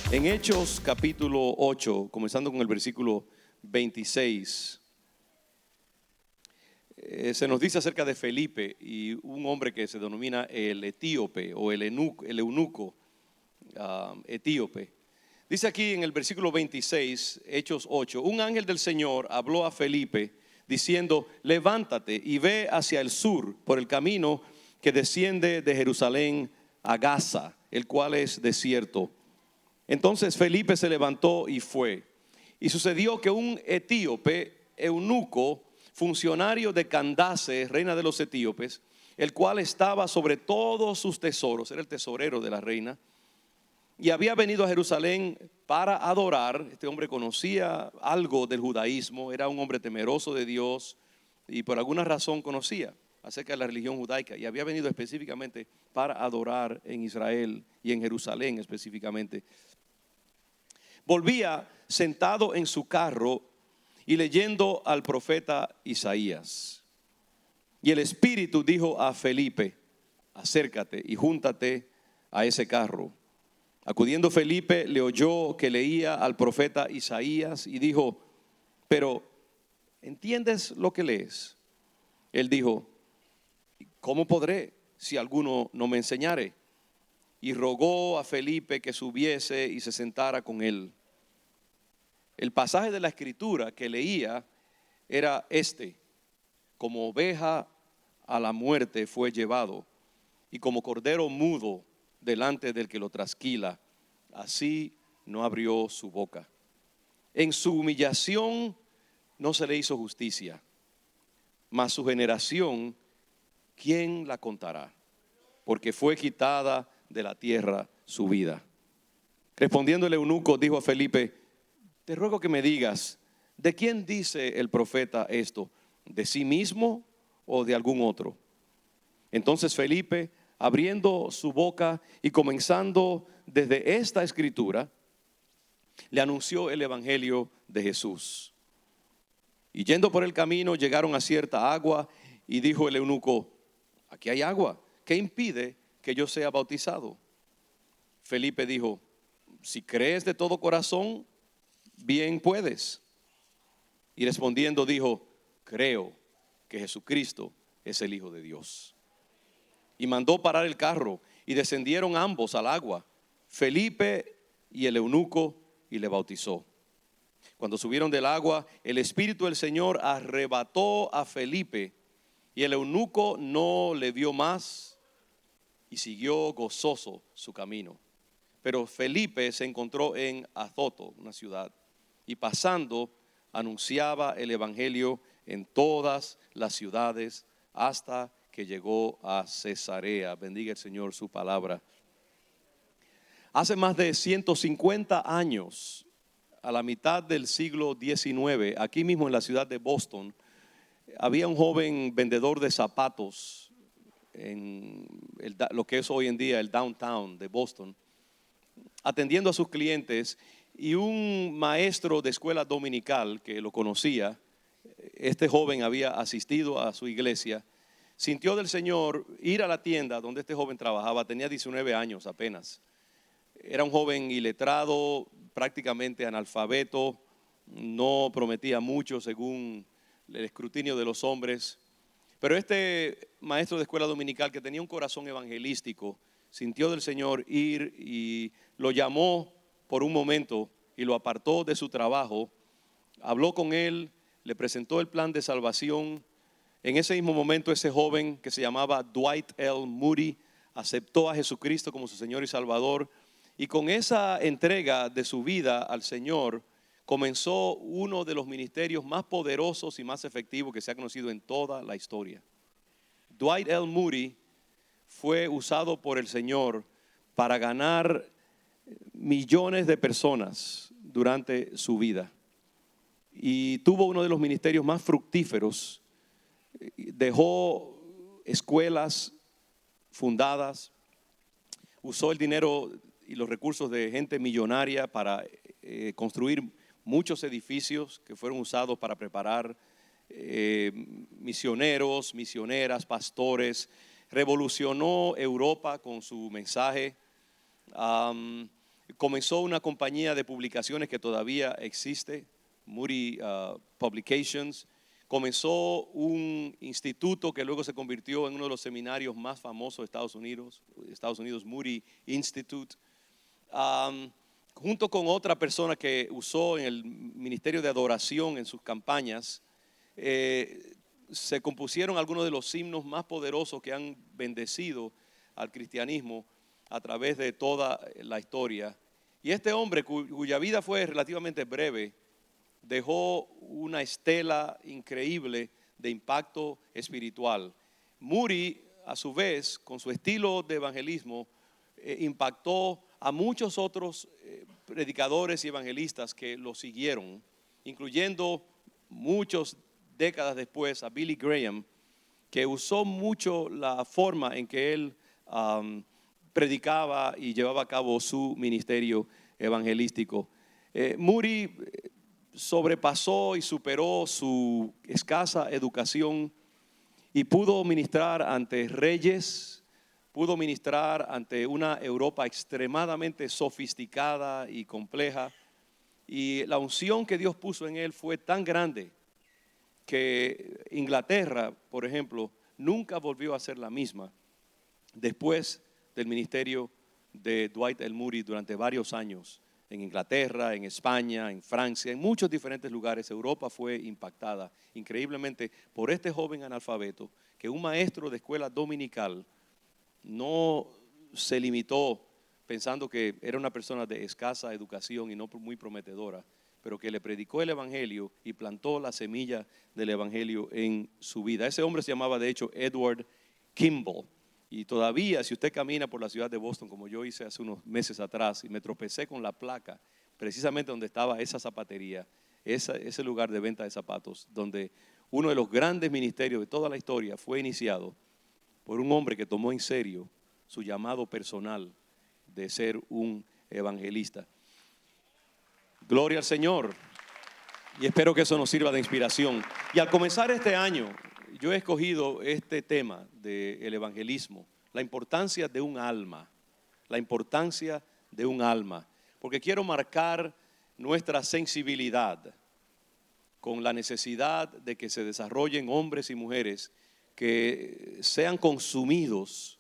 En Hechos capítulo 8, comenzando con el versículo 26, se nos dice acerca de Felipe y un hombre que se denomina el etíope o el eunuco etíope. Dice aquí en el versículo 26, Hechos 8, un ángel del Señor habló a Felipe diciendo: levántate y ve hacia el sur por el camino que desciende de Jerusalén a Gaza, el cual es desierto. Entonces Felipe se levantó y fue. Y sucedió que un etíope, eunuco, funcionario de Candace, reina de los etíopes, el cual estaba sobre todos sus tesoros, era el tesorero de la reina, y había venido a Jerusalén para adorar. Este hombre conocía algo del judaísmo, era un hombre temeroso de Dios y por alguna razón conocía acerca de la religión judaica, y había venido específicamente para adorar en Israel y en Jerusalén específicamente. Volvía sentado en su carro y leyendo al profeta Isaías. Y el Espíritu dijo a Felipe: acércate y júntate a ese carro. Acudiendo Felipe, le oyó que leía al profeta Isaías y dijo: pero ¿entiendes lo que lees? Él dijo: ¿cómo podré si alguno no me enseñare? Y rogó a Felipe que subiese y se sentara con él. El pasaje de la escritura que leía era este: como oveja a la muerte fue llevado, y como cordero mudo delante del que lo trasquila, así no abrió su boca. En su humillación no se le hizo justicia, mas su generación, ¿quién la contará? Porque fue quitada de la tierra su vida. Respondiendo el eunuco, dijo a Felipe: te ruego que me digas, ¿de quién dice el profeta esto? ¿De sí mismo o de algún otro? Entonces Felipe, abriendo su boca y comenzando desde esta escritura, le anunció el evangelio de Jesús. Y yendo por el camino, llegaron a cierta agua, y dijo el eunuco: aquí hay agua, ¿qué impide que yo sea bautizado? Felipe dijo: si crees de todo corazón, bien puedes. Y respondiendo dijo: creo que Jesucristo es el Hijo de Dios. Y mandó parar el carro, y descendieron ambos al agua, Felipe y el eunuco, y le bautizó. Cuando subieron del agua, el Espíritu del Señor arrebató a Felipe, y el eunuco no le vio más, y siguió gozoso su camino. Pero Felipe se encontró en Azoto, una ciudad, y pasando anunciaba el evangelio en todas las ciudades hasta que llegó a Cesarea. Bendiga el Señor su palabra. Hace más de 150 años, a la mitad del siglo XIX, aquí mismo en la ciudad de Boston, había un joven vendedor de zapatos en lo que es hoy en día el downtown de Boston, atendiendo a sus clientes, y un maestro de escuela dominical que lo conocía. Este joven había asistido a su iglesia, sintió del Señor ir a la tienda donde este joven trabajaba. Tenía 19 años apenas. Era un joven iletrado, prácticamente analfabeto, no prometía mucho según el escrutinio de los hombres. Pero este maestro de escuela dominical, que tenía un corazón evangelístico, sintió del Señor ir y lo llamó por un momento y lo apartó de su trabajo. Habló con él, le presentó el plan de salvación. En ese mismo momento, ese joven, que se llamaba Dwight L. Moody, aceptó a Jesucristo como su Señor y Salvador. Y con esa entrega de su vida al Señor, comenzó uno de los ministerios más poderosos y más efectivos que se ha conocido en toda la historia. Dwight L. Moody fue usado por el Señor para ganar millones de personas durante su vida, y tuvo uno de los ministerios más fructíferos. Dejó escuelas fundadas, usó el dinero y los recursos de gente millonaria para construir muchos edificios que fueron usados para preparar misioneros, misioneras, pastores. Revolucionó Europa con su mensaje. comenzó una compañía de publicaciones que todavía existe, Moody Publications. Comenzó un instituto que luego se convirtió en uno de los seminarios más famosos de Estados Unidos, Moody Institute. Junto con otra persona que usó en el ministerio de adoración en sus campañas, se compusieron algunos de los himnos más poderosos que han bendecido al cristianismo a través de toda la historia. Y este hombre, cuya vida fue relativamente breve, dejó una estela increíble de impacto espiritual. Moody, a su vez, con su estilo de evangelismo, impactó a muchos otros predicadores y evangelistas que lo siguieron, incluyendo muchas décadas después a Billy Graham, que usó mucho la forma en que él predicaba y llevaba a cabo su ministerio evangelístico. Moody sobrepasó y superó su escasa educación y pudo ministrar ante reyes, pudo ministrar ante una Europa extremadamente sofisticada y compleja, y la unción que Dios puso en él fue tan grande que Inglaterra, por ejemplo, nunca volvió a ser la misma después del ministerio de Dwight L. Moody durante varios años. En Inglaterra, en España, en Francia, en muchos diferentes lugares, Europa fue impactada increíblemente por este joven analfabeto, que un maestro de escuela dominical no se limitó pensando que era una persona de escasa educación y no muy prometedora, pero que le predicó el evangelio y plantó la semilla del evangelio en su vida. Ese hombre se llamaba de hecho Edward Kimball. Y todavía, si usted camina por la ciudad de Boston, como yo hice hace unos meses atrás, y me tropecé con la placa, precisamente donde estaba esa zapatería, ese lugar de venta de zapatos, donde uno de los grandes ministerios de toda la historia fue iniciado por un hombre que tomó en serio su llamado personal de ser un evangelista. Gloria al Señor. Y espero que eso nos sirva de inspiración. Y al comenzar este año, yo he escogido este tema del evangelismo, la importancia de un alma, la importancia de un alma, porque quiero marcar nuestra sensibilidad con la necesidad de que se desarrollen hombres y mujeres que sean consumidos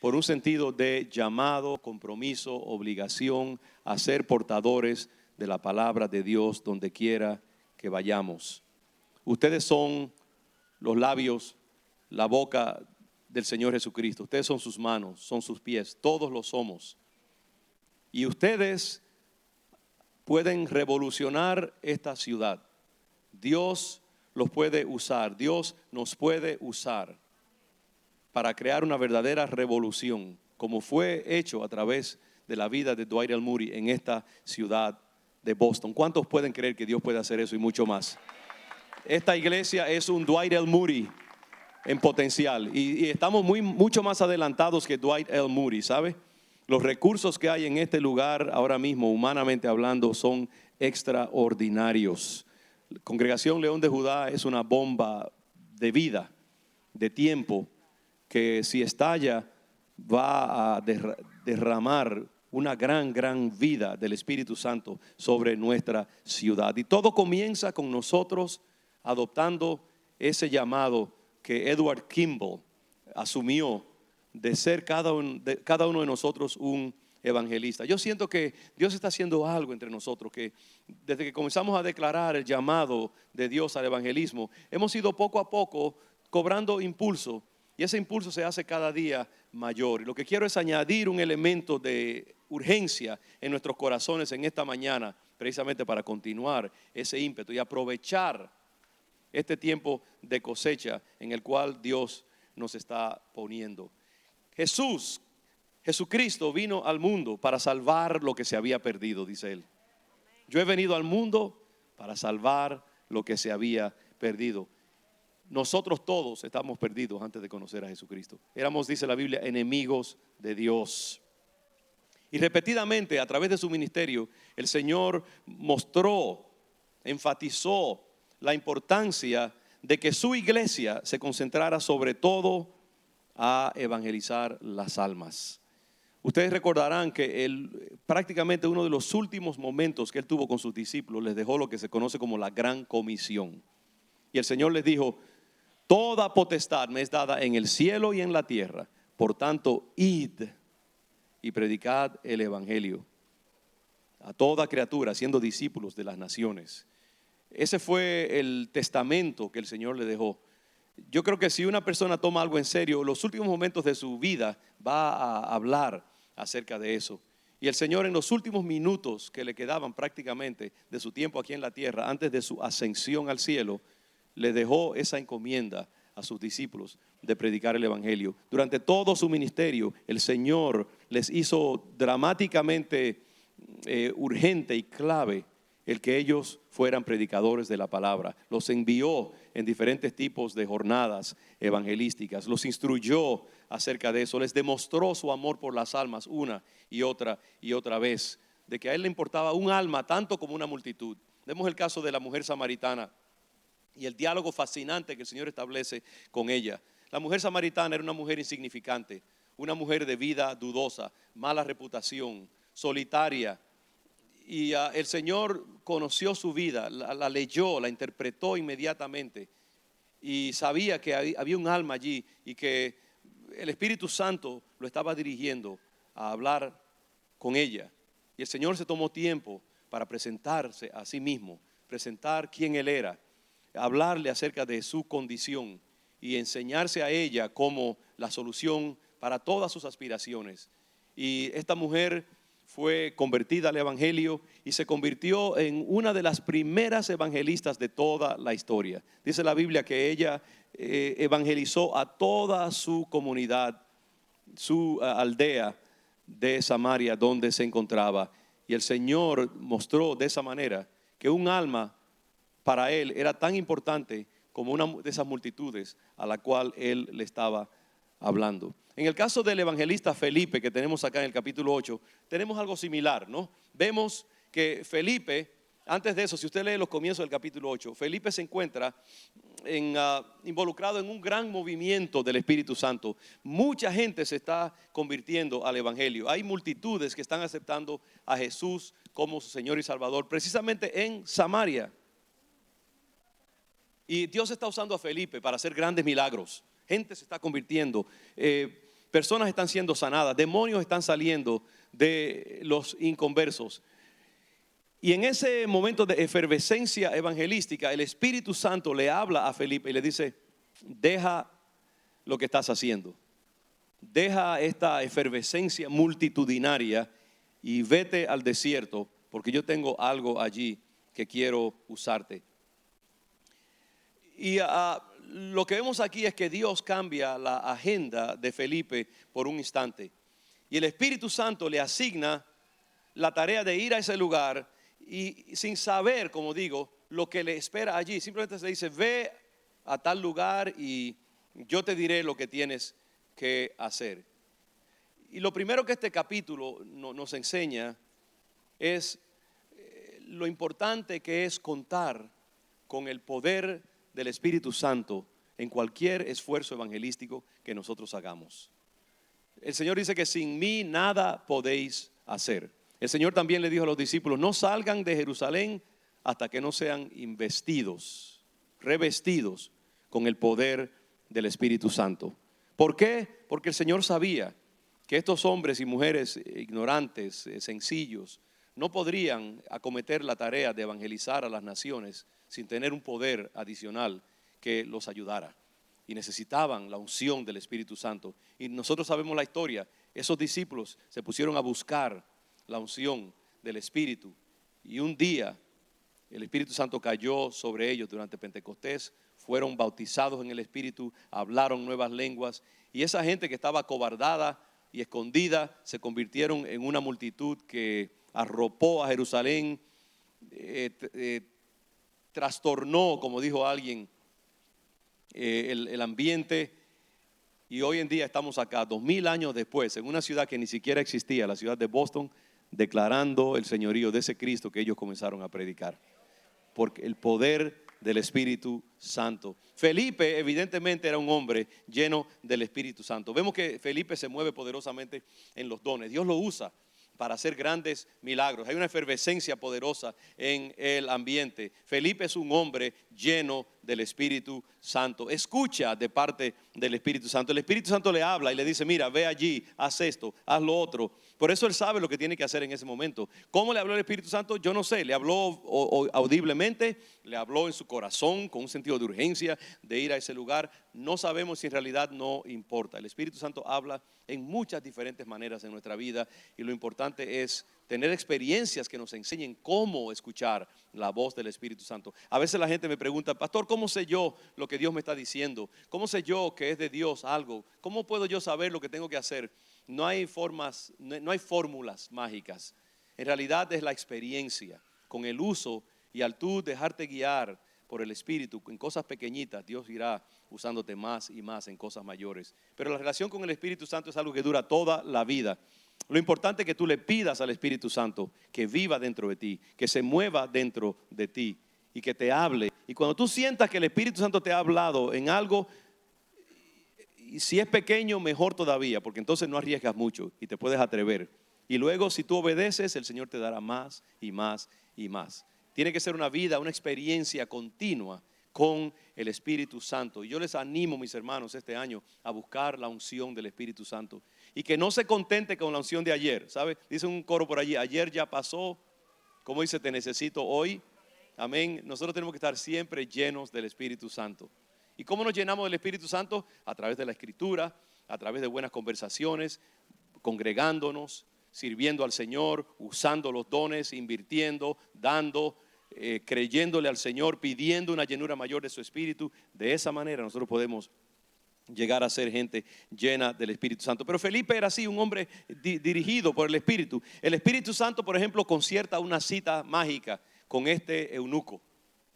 por un sentido de llamado, compromiso, obligación a ser portadores de la palabra de Dios donde quiera que vayamos. Ustedes son los labios, la boca del Señor Jesucristo. Ustedes son sus manos, son sus pies, todos lo somos. Y ustedes pueden revolucionar esta ciudad. Dios los puede usar, Dios nos puede usar para crear una verdadera revolución, como fue hecho a través de la vida de Dwight L. Moody en esta ciudad de Boston. ¿Cuántos pueden creer que Dios puede hacer eso y mucho más? Esta iglesia es un Dwight L. Moody en potencial y estamos mucho más adelantados que Dwight L. Moody, ¿sabe? Los recursos que hay en este lugar ahora mismo, humanamente hablando, son extraordinarios. La Congregación León de Judá es una bomba de vida, de tiempo, que si estalla va a derramar una gran vida del Espíritu Santo sobre nuestra ciudad. Y todo comienza con nosotros adoptando ese llamado que Edward Kimball asumió de ser cada uno de nosotros un evangelista. Yo siento que Dios está haciendo algo entre nosotros, que desde que comenzamos a declarar el llamado de Dios al evangelismo, hemos ido poco a poco cobrando impulso, y ese impulso se hace cada día mayor. Y lo que quiero es añadir un elemento de urgencia en nuestros corazones en esta mañana, precisamente para continuar ese ímpetu y aprovechar este tiempo de cosecha en el cual Dios nos está poniendo. Jesucristo vino al mundo para salvar lo que se había perdido, dice él. Yo he venido al mundo para salvar lo que se había perdido. Nosotros todos estamos perdidos antes de conocer a Jesucristo. Éramos, dice la Biblia, enemigos de Dios. Y repetidamente a través de su ministerio, el Señor mostró, enfatizó la importancia de que su iglesia se concentrara sobre todo a evangelizar las almas. Ustedes recordarán que él, prácticamente uno de los últimos momentos que él tuvo con sus discípulos, les dejó lo que se conoce como la gran comisión. Y el Señor les dijo: toda potestad me es dada en el cielo y en la tierra. Por tanto, id y predicad el evangelio a toda criatura, siendo discípulos de las naciones. Ese fue el testamento que el Señor le dejó. Yo creo que si una persona toma algo en serio, los últimos momentos de su vida va a hablar acerca de eso. Y el Señor, en los últimos minutos que le quedaban prácticamente de su tiempo aquí en la tierra, antes de su ascensión al cielo, le dejó esa encomienda a sus discípulos de predicar el evangelio. Durante todo su ministerio, el Señor les hizo dramáticamente urgente y clave el que ellos fueran predicadores de la palabra. Los envió en diferentes tipos de jornadas evangelísticas, los instruyó acerca de eso, les demostró su amor por las almas una y otra vez, de que a él le importaba un alma tanto como una multitud. Vemos el caso de la mujer samaritana y el diálogo fascinante que el Señor establece con ella. La mujer samaritana era una mujer insignificante, una mujer de vida dudosa, mala reputación, solitaria. Y el Señor conoció su vida, la leyó, la interpretó inmediatamente y sabía que había un alma allí y que el Espíritu Santo lo estaba dirigiendo a hablar con ella. Y el Señor se tomó tiempo para presentarse a sí mismo, presentar quién Él era, hablarle acerca de su condición y enseñarse a ella como la solución para todas sus aspiraciones. Y esta mujer fue convertida al evangelio y se convirtió en una de las primeras evangelistas de toda la historia. Dice la Biblia que ella evangelizó a toda su comunidad, su aldea de Samaria donde se encontraba. Y el Señor mostró de esa manera que un alma para él era tan importante como una de esas multitudes a la cual él le estaba hablando. En el caso del evangelista Felipe, que tenemos acá en el capítulo 8, tenemos algo similar, ¿no? Vemos que Felipe, antes de eso, si usted lee los comienzos del capítulo 8, Felipe se encuentra involucrado en un gran movimiento del Espíritu Santo. Mucha gente se está convirtiendo al evangelio. Hay multitudes que están aceptando a Jesús como su Señor y Salvador, precisamente en Samaria. Y Dios está usando a Felipe para hacer grandes milagros. Gente se está convirtiendo, personas están siendo sanadas, demonios están saliendo de los inconversos. Y en ese momento de efervescencia evangelística, el Espíritu Santo le habla a Felipe y le dice: deja lo que estás haciendo, deja esta efervescencia multitudinaria y vete al desierto, porque yo tengo algo allí que quiero usarte. Y lo que vemos aquí es que Dios cambia la agenda de Felipe por un instante. Y el Espíritu Santo le asigna la tarea de ir a ese lugar y sin saber, como digo, lo que le espera allí. Simplemente se dice: ve a tal lugar y yo te diré lo que tienes que hacer. Y lo primero que este capítulo nos enseña es lo importante que es contar con el poder del Espíritu Santo en cualquier esfuerzo evangelístico que nosotros hagamos. El Señor dice que sin mí nada podéis hacer. El Señor también le dijo a los discípulos: no salgan de Jerusalén hasta que no sean investidos, revestidos con el poder del Espíritu Santo. ¿Por qué? Porque el Señor sabía que estos hombres y mujeres ignorantes, sencillos, no podrían acometer la tarea de evangelizar a las naciones sin tener un poder adicional que los ayudara. Y necesitaban la unción del Espíritu Santo. Y nosotros sabemos la historia. Esos discípulos se pusieron a buscar la unción del Espíritu. Y un día el Espíritu Santo cayó sobre ellos durante Pentecostés. Fueron bautizados en el Espíritu, hablaron nuevas lenguas. Y esa gente que estaba acobardada y escondida se convirtieron en una multitud que arropó a Jerusalén, trastornó, como dijo alguien, el ambiente. Y hoy en día estamos acá, 2000 años después, en una ciudad que ni siquiera existía, la ciudad de Boston, declarando el señorío de ese Cristo que ellos comenzaron a predicar. Porque el poder del Espíritu Santo. Felipe evidentemente era un hombre lleno del Espíritu Santo. Vemos que Felipe se mueve poderosamente en los dones. Dios lo usa para hacer grandes milagros. Hay una efervescencia poderosa en el ambiente. Felipe es un hombre lleno del Espíritu Santo. Escucha de parte del Espíritu Santo. El Espíritu Santo le habla y le dice, mira, ve allí, haz esto, haz lo otro. Por eso él sabe lo que tiene que hacer en ese momento. ¿Cómo le habló el Espíritu Santo? Yo no sé. Le habló audiblemente, le habló en su corazón con un sentido de urgencia de ir a ese lugar. No sabemos si en realidad no importa. El Espíritu Santo habla en muchas diferentes maneras en nuestra vida y lo importante es tener experiencias que nos enseñen cómo escuchar la voz del Espíritu Santo. A veces la gente me pregunta, pastor, ¿cómo sé yo lo que Dios me está diciendo? ¿Cómo sé yo que es de Dios algo? ¿Cómo puedo yo saber lo que tengo que hacer? No hay formas, no hay fórmulas mágicas. En realidad es la experiencia con el uso y al tú dejarte guiar por el Espíritu en cosas pequeñitas, Dios irá usándote más y más en cosas mayores. Pero la relación con el Espíritu Santo es algo que dura toda la vida. Lo importante es que tú le pidas al Espíritu Santo que viva dentro de ti, que se mueva dentro de ti y que te hable. Y cuando tú sientas que el Espíritu Santo te ha hablado en algo, y si es pequeño, mejor todavía, porque entonces no arriesgas mucho y te puedes atrever. Y luego, si tú obedeces, el Señor te dará más y más y más. Tiene que ser una vida, una experiencia continua con el Espíritu Santo. Y yo les animo, mis hermanos, este año a buscar la unción del Espíritu Santo. Y que no se contente con la unción de ayer, ¿sabe? Dice un coro por allí, ayer ya pasó, como dice, te necesito hoy. Amén. Nosotros tenemos que estar siempre llenos del Espíritu Santo. ¿Y cómo nos llenamos del Espíritu Santo? A través de la Escritura, a través de buenas conversaciones, congregándonos, sirviendo al Señor, usando los dones, invirtiendo, dando, creyéndole al Señor, pidiendo una llenura mayor de su Espíritu. De esa manera nosotros podemos llegar a ser gente llena del Espíritu Santo. Pero Felipe era así, un hombre dirigido por el Espíritu. El Espíritu Santo, por ejemplo, concierta una cita mágica con este eunuco.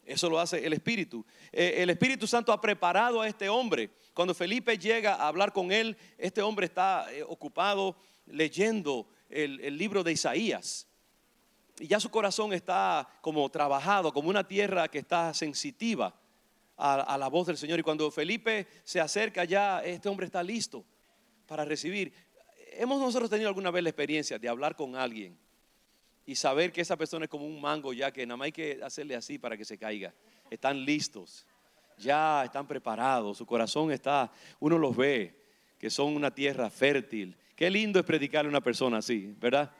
Eso lo hace el Espíritu. El Espíritu Santo ha preparado a este hombre. Cuando Felipe llega a hablar con él, este hombre está ocupado leyendo el libro de Isaías. Y ya su corazón está como trabajado, como una tierra que está sensitiva a la voz del Señor. Y cuando Felipe se acerca ya, este hombre está listo para recibir. ¿Hemos nosotros tenido alguna vez la experiencia de hablar con alguien y saber que esa persona es como un mango ya que nada más hay que hacerle así para que se caiga? Están listos, ya están preparados, su corazón está, uno los ve, que son una tierra fértil. Qué lindo es predicarle a una persona así, ¿verdad?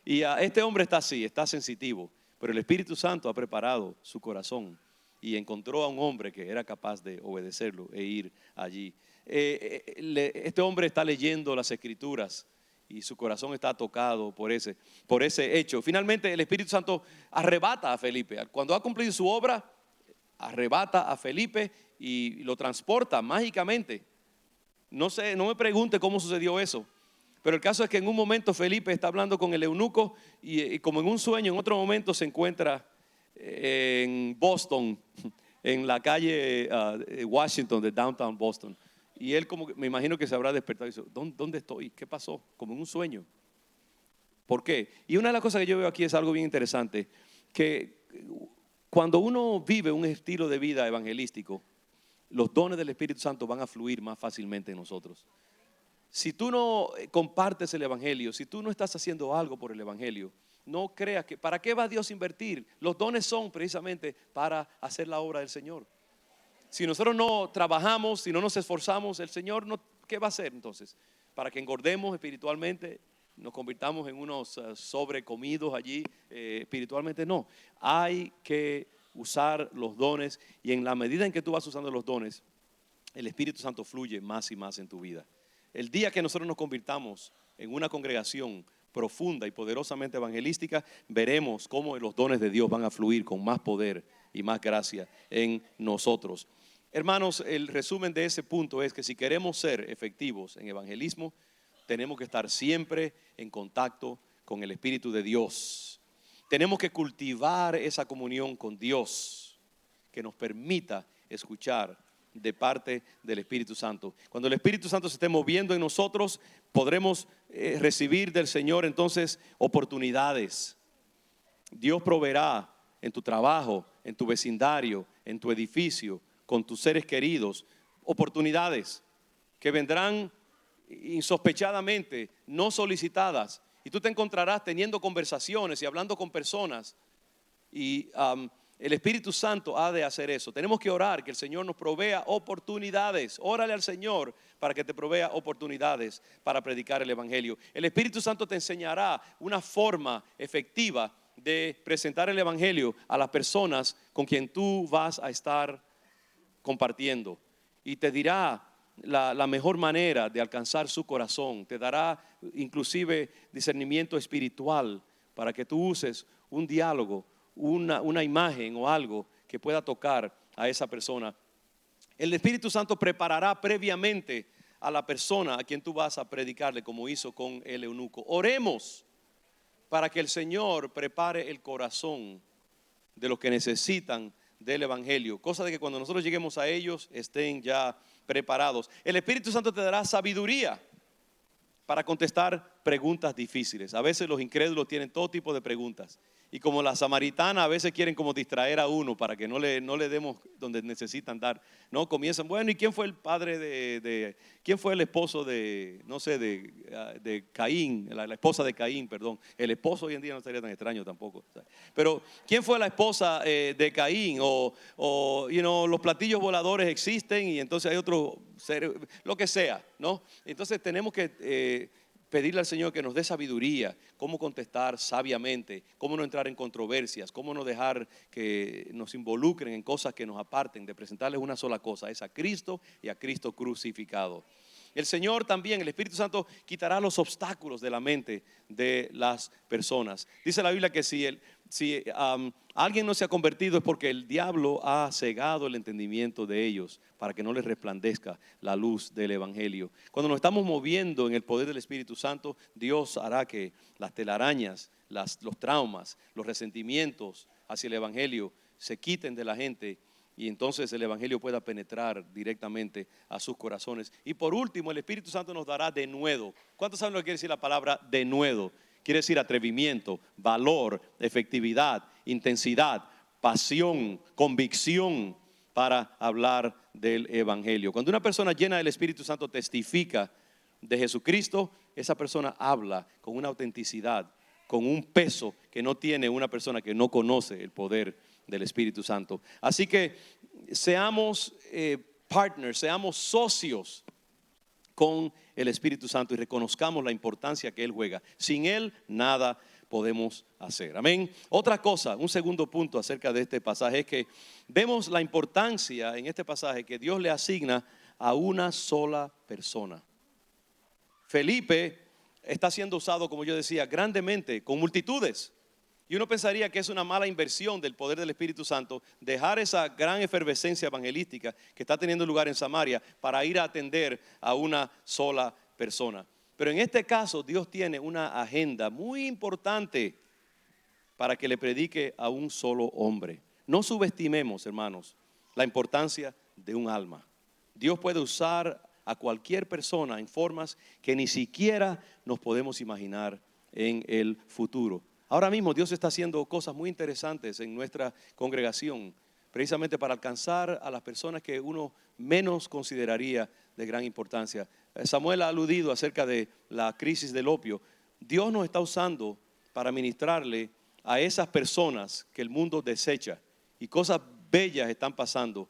Y este hombre está así, está sensitivo, pero el Espíritu Santo ha preparado su corazón y encontró a un hombre que era capaz de obedecerlo e ir allí. Este hombre está leyendo las Escrituras y su corazón está tocado por ese hecho. Finalmente el Espíritu Santo arrebata a Felipe. Cuando ha cumplido su obra, arrebata a Felipe y lo transporta mágicamente. No sé, no me pregunte cómo sucedió eso, pero el caso es que en un momento Felipe está hablando con el eunuco y como en un sueño, en otro momento se encuentra en Boston, en la calle Washington de Downtown Boston. Y él como que, me imagino que se habrá despertado y dice, ¿dónde estoy? ¿Qué pasó? Como en un sueño. ¿Por qué? Y una de las cosas que yo veo aquí es algo bien interesante, que cuando uno vive un estilo de vida evangelístico, los dones del Espíritu Santo van a fluir más fácilmente en nosotros. Si tú no compartes el Evangelio, si tú no estás haciendo algo por el Evangelio, no creas que, ¿para qué va Dios a invertir? Los dones son precisamente para hacer la obra del Señor. Si nosotros no trabajamos, si no nos esforzamos, el Señor no, ¿qué va a hacer entonces? Para que engordemos espiritualmente, nos convirtamos en unos sobrecomidos allí espiritualmente. No, hay que usar los dones y en la medida en que tú vas usando los dones, el Espíritu Santo fluye más y más en tu vida. El día que nosotros nos convirtamos en una congregación profunda y poderosamente evangelística, veremos cómo los dones de Dios van a fluir con más poder y más gracia en nosotros. Hermanos, el resumen de ese punto es que si queremos ser efectivos en evangelismo, tenemos que estar siempre en contacto con el Espíritu de Dios. Tenemos que cultivar esa comunión con Dios que nos permita escuchar de parte del Espíritu Santo. Cuando el Espíritu Santo se esté moviendo en nosotros, podremos recibir del Señor entonces oportunidades. Dios proveerá en tu trabajo, en tu vecindario, en tu edificio, con tus seres queridos, oportunidades que vendrán insospechadamente, no solicitadas, y tú te encontrarás teniendo conversaciones y hablando con personas, y el Espíritu Santo ha de hacer eso. Tenemos que orar que el Señor nos provea oportunidades. Órale al Señor para que te provea oportunidades para predicar el Evangelio. El Espíritu Santo te enseñará una forma efectiva de presentar el Evangelio a las personas con quien tú vas a estar compartiendo, y te dirá la mejor manera de alcanzar su corazón. Te dará inclusive discernimiento espiritual para que tú uses un diálogo, una imagen o algo que pueda tocar a esa persona. El Espíritu Santo preparará previamente a la persona a quien tú vas a predicarle, como hizo con el eunuco. Oremos para que el Señor prepare el corazón de los que necesitan del Evangelio, cosa de que cuando nosotros lleguemos a ellos estén ya preparados. El Espíritu Santo te dará sabiduría para contestar preguntas difíciles. A veces los incrédulos tienen todo tipo de preguntas, y como la samaritana a veces quieren como distraer a uno para que no le demos donde necesitan dar. No, comienzan, bueno, ¿y quién fue el padre quién fue el esposo de, no sé, de Caín, la esposa de Caín, perdón? El esposo hoy en día no sería tan extraño tampoco. Pero ¿quién fue la esposa de Caín? O los platillos voladores existen, y entonces hay otro ser, lo que sea, ¿no? Entonces tenemos que pedirle al Señor que nos dé sabiduría, cómo contestar sabiamente, cómo no entrar en controversias, cómo no dejar que nos involucren en cosas que nos aparten de presentarles una sola cosa, es a Cristo y a Cristo crucificado. El Señor también, el Espíritu Santo, quitará los obstáculos de la mente de las personas. Dice la Biblia que si alguien no se ha convertido es porque el diablo ha cegado el entendimiento de ellos para que no les resplandezca la luz del Evangelio. Cuando nos estamos moviendo en el poder del Espíritu Santo, Dios hará que las telarañas, los traumas, los resentimientos hacia el Evangelio se quiten de la gente, y entonces el Evangelio pueda penetrar directamente a sus corazones. Y por último, el Espíritu Santo nos dará denuedo. ¿Cuántos saben lo que quiere decir la palabra denuedo? Quiere decir atrevimiento, valor, efectividad, intensidad, pasión, convicción para hablar del Evangelio. Cuando una persona llena del Espíritu Santo testifica de Jesucristo, esa persona habla con una autenticidad, con un peso que no tiene una persona que no conoce el poder del Espíritu Santo. Así que seamos partners, seamos socios con el Espíritu Santo y reconozcamos la importancia que Él juega. Sin Él nada podemos hacer. Amén. Otra cosa, un segundo punto acerca de este pasaje es que vemos la importancia en este pasaje que Dios le asigna a una sola persona. Felipe está siendo usado, como yo decía, grandemente con multitudes. Y uno pensaría que es una mala inversión del poder del Espíritu Santo dejar esa gran efervescencia evangelística que está teniendo lugar en Samaria para ir a atender a una sola persona. Pero en este caso Dios tiene una agenda muy importante para que le predique a un solo hombre. No subestimemos, hermanos, la importancia de un alma. Dios puede usar a cualquier persona en formas que ni siquiera nos podemos imaginar en el futuro. Ahora mismo Dios está haciendo cosas muy interesantes en nuestra congregación, precisamente para alcanzar a las personas que uno menos consideraría de gran importancia. Samuel ha aludido acerca de la crisis del opio. Dios nos está usando para ministrarle a esas personas que el mundo desecha, y cosas bellas están pasando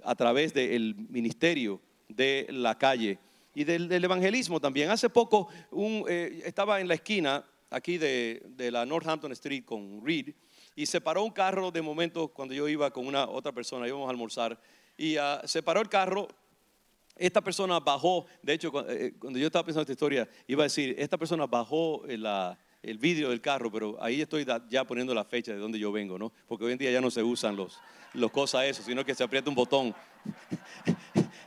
a través del ministerio de la calle y del evangelismo también. Hace poco estaba en la esquina aquí de la Northampton Street con Reed, y se paró un carro de momento cuando yo iba con una otra persona, íbamos a almorzar, y se paró el carro. Esta persona bajó, de hecho cuando yo estaba pensando esta historia iba a decir, esta persona bajó el vidrio del carro, pero ahí estoy ya poniendo la fecha de donde yo vengo, ¿no? Porque hoy en día ya no se usan los cosas eso, sino que se aprieta un botón.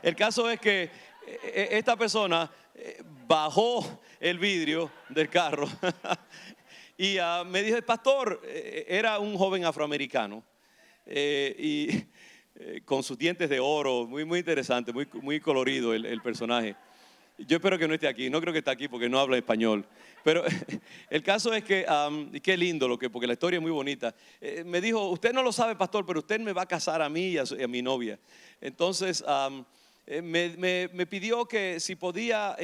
El caso es que esta persona bajó el vidrio del carro y me dijo, el pastor, era un joven afroamericano y con sus dientes de oro, muy, muy interesante, muy, muy colorido el personaje. Yo espero que no esté aquí, no creo que esté aquí porque no habla español. Pero el caso es que, y qué lindo porque la historia es muy bonita. Me dijo, usted no lo sabe, pastor, pero usted me va a casar a mí y a mi novia. Entonces me pidió que si podía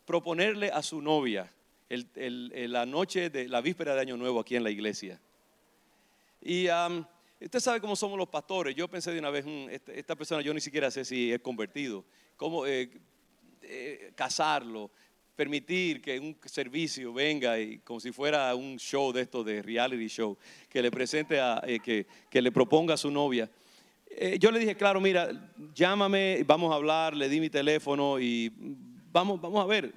proponerle a su novia la noche de la víspera de Año Nuevo aquí en la iglesia. Y usted sabe cómo somos los pastores. Yo pensé de una vez, esta persona yo ni siquiera sé si es convertido. ¿Cómo casarlo? Permitir que un servicio venga y como si fuera un show de esto de reality show, que le presente que le proponga a su novia. Yo le dije, claro, mira, llámame, vamos a hablar, le di mi teléfono y vamos a ver.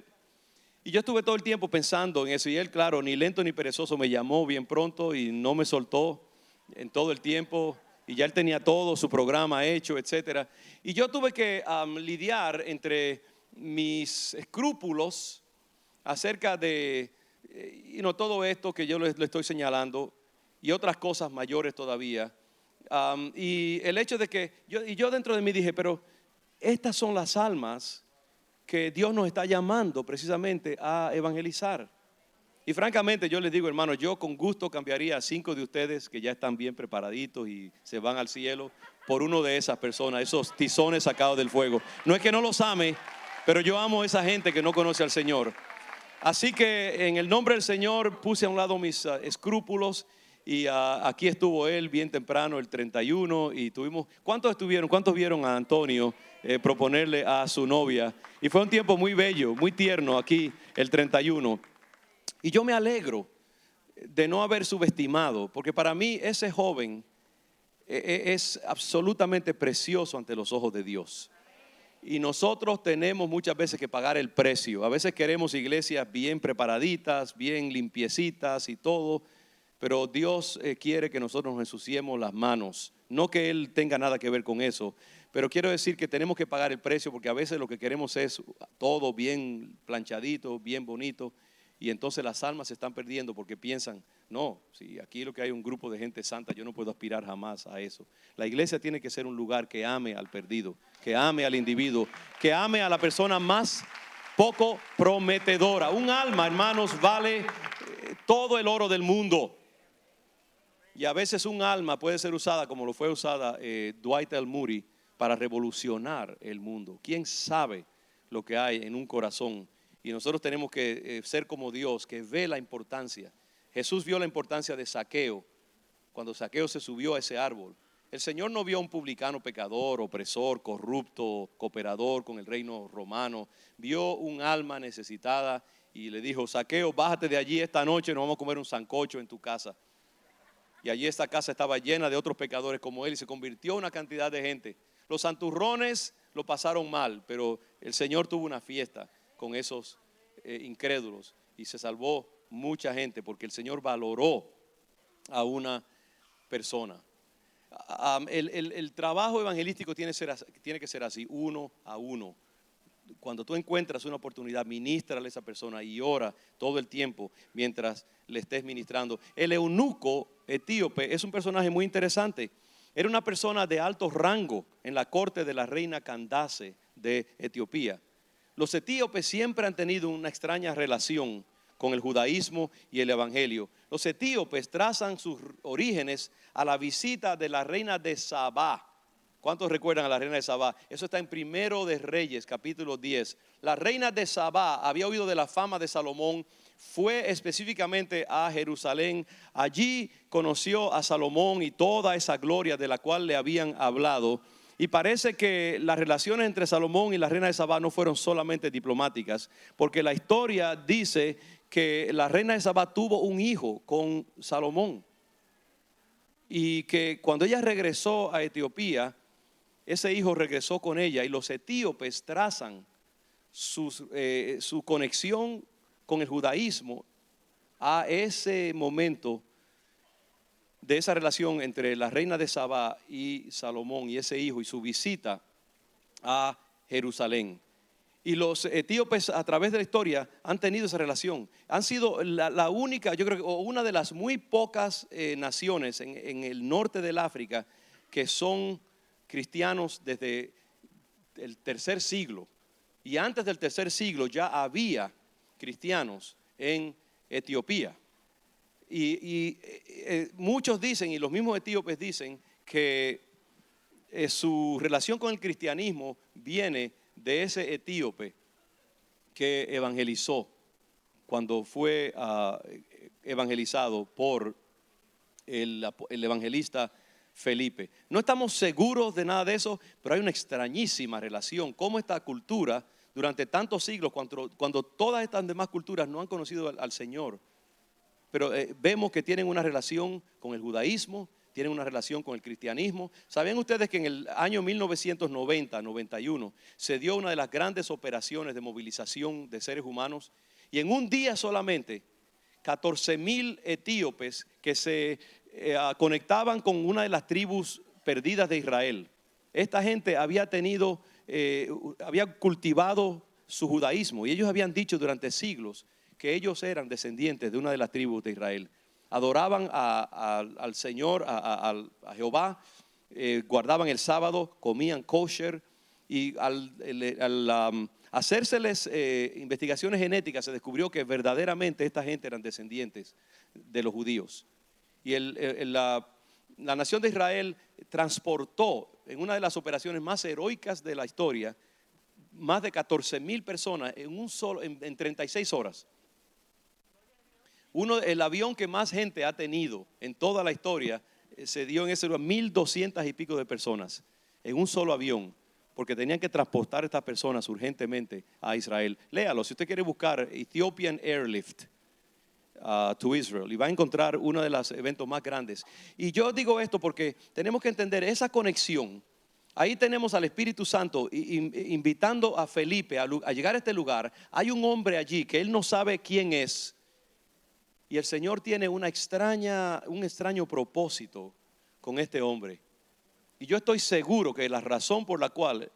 Y yo estuve todo el tiempo pensando en eso y él, claro, ni lento ni perezoso, me llamó bien pronto y no me soltó en todo el tiempo y ya él tenía todo su programa hecho, etcétera. Y yo tuve que lidiar entre mis escrúpulos acerca de todo esto que yo le estoy señalando y otras cosas mayores todavía. Y el hecho de que yo dentro de mí dije, pero estas son las almas que Dios nos está llamando precisamente a evangelizar. Y francamente yo les digo, hermano, yo con gusto cambiaría a 5 de ustedes que ya están bien preparaditos y se van al cielo por uno de esas personas, esos tizones sacados del fuego. No es que no los ame, pero yo amo a esa gente que no conoce al Señor. Así que en el nombre del Señor puse a un lado mis escrúpulos y aquí estuvo él bien temprano, el 31, y tuvimos, ¿cuántos vieron a Antonio proponerle a su novia? Y fue un tiempo muy bello, muy tierno aquí, el 31. Y yo me alegro de no haber subestimado, porque para mí ese joven es absolutamente precioso ante los ojos de Dios. Y nosotros tenemos muchas veces que pagar el precio. A veces queremos iglesias bien preparaditas, bien limpiecitas y todo, pero Dios quiere que nosotros nos ensuciemos las manos. No que Él tenga nada que ver con eso, pero quiero decir que tenemos que pagar el precio porque a veces lo que queremos es todo bien planchadito, bien bonito. Y entonces las almas se están perdiendo porque piensan, no, si aquí lo que hay un grupo de gente santa, yo no puedo aspirar jamás a eso. La iglesia tiene que ser un lugar que ame al perdido, que ame al individuo, que ame a la persona más poco prometedora. Un alma, hermanos, vale todo el oro del mundo. Y a veces un alma puede ser usada como lo fue usada Dwight L. Moody para revolucionar el mundo. ¿Quién sabe lo que hay en un corazón? Y nosotros tenemos que ser como Dios, que ve la importancia. Jesús vio la importancia de Zaqueo, cuando Zaqueo se subió a ese árbol. El Señor no vio a un publicano pecador, opresor, corrupto, cooperador con el reino romano. Vio un alma necesitada y le dijo, Zaqueo, bájate de allí esta noche, nos vamos a comer un sancocho en tu casa. Y allí esta casa estaba llena de otros pecadores como él y se convirtió en una cantidad de gente. Los santurrones lo pasaron mal, pero el Señor tuvo una fiesta con esos incrédulos y se salvó mucha gente porque el Señor valoró a una persona. El trabajo evangelístico tiene que ser así, uno a uno. Cuando tú encuentras una oportunidad, ministrale a esa persona y ora todo el tiempo mientras le estés ministrando. El eunuco etíope es un personaje muy interesante. Era una persona de alto rango en la corte de la reina Candace de Etiopía. Los etíopes siempre han tenido una extraña relación con el judaísmo y el evangelio. Los etíopes trazan sus orígenes a la visita de la reina de Sabá. ¿Cuántos recuerdan a la reina de Sabá? Eso está en Primero de Reyes, capítulo 10. La reina de Sabá había oído de la fama de Salomón, fue específicamente a Jerusalén. Allí conoció a Salomón y toda esa gloria de la cual le habían hablado. Y parece que las relaciones entre Salomón y la reina de Sabá no fueron solamente diplomáticas, porque la historia dice que la reina de Sabá tuvo un hijo con Salomón. Y que cuando ella regresó a Etiopía, ese hijo regresó con ella y los etíopes trazan su conexión con el judaísmo a ese momento de esa relación entre la reina de Sabá y Salomón y ese hijo y su visita a Jerusalén. Y los etíopes a través de la historia han tenido esa relación. Han sido la única, yo creo que una de las muy pocas naciones en el norte del África que son cristianos desde el tercer siglo. Y antes del tercer siglo ya había cristianos en Etiopía. Muchos dicen, y los mismos etíopes dicen, que su relación con el cristianismo viene de ese etíope que evangelizó cuando fue evangelizado por el evangelista Felipe. No estamos seguros de nada de eso, pero hay una extrañísima relación. Cómo esta cultura, durante tantos siglos, cuando todas estas demás culturas no han conocido al Señor, pero vemos que tienen una relación con el judaísmo, tienen una relación con el cristianismo. ¿Sabían ustedes que en el año 1990-91 se dio una de las grandes operaciones de movilización de seres humanos? Y en un día solamente, 14,000 etíopes que se conectaban con una de las tribus perdidas de Israel. Esta gente había cultivado su judaísmo y ellos habían dicho durante siglos que ellos eran descendientes de una de las tribus de Israel. Adoraban al Señor, a Jehová, guardaban el sábado, comían kosher, y al hacérseles investigaciones genéticas se descubrió que verdaderamente esta gente eran descendientes de los judíos. Y la nación de Israel transportó en una de las operaciones más heroicas de la historia más de 14,000 personas en 36 horas. El avión que más gente ha tenido en toda la historia se dio en ese lugar, 1,200 y pico de personas en un solo avión, porque tenían que transportar a estas personas urgentemente a Israel. Léalo, si usted quiere buscar Ethiopian Airlift to Israel, y va a encontrar uno de los eventos más grandes. Y yo digo esto porque tenemos que entender esa conexión. Ahí tenemos al Espíritu Santo invitando a Felipe a llegar a este lugar. Hay un hombre allí que él no sabe quién es, y el Señor tiene un extraño propósito con este hombre. Y yo estoy seguro que la razón por la cual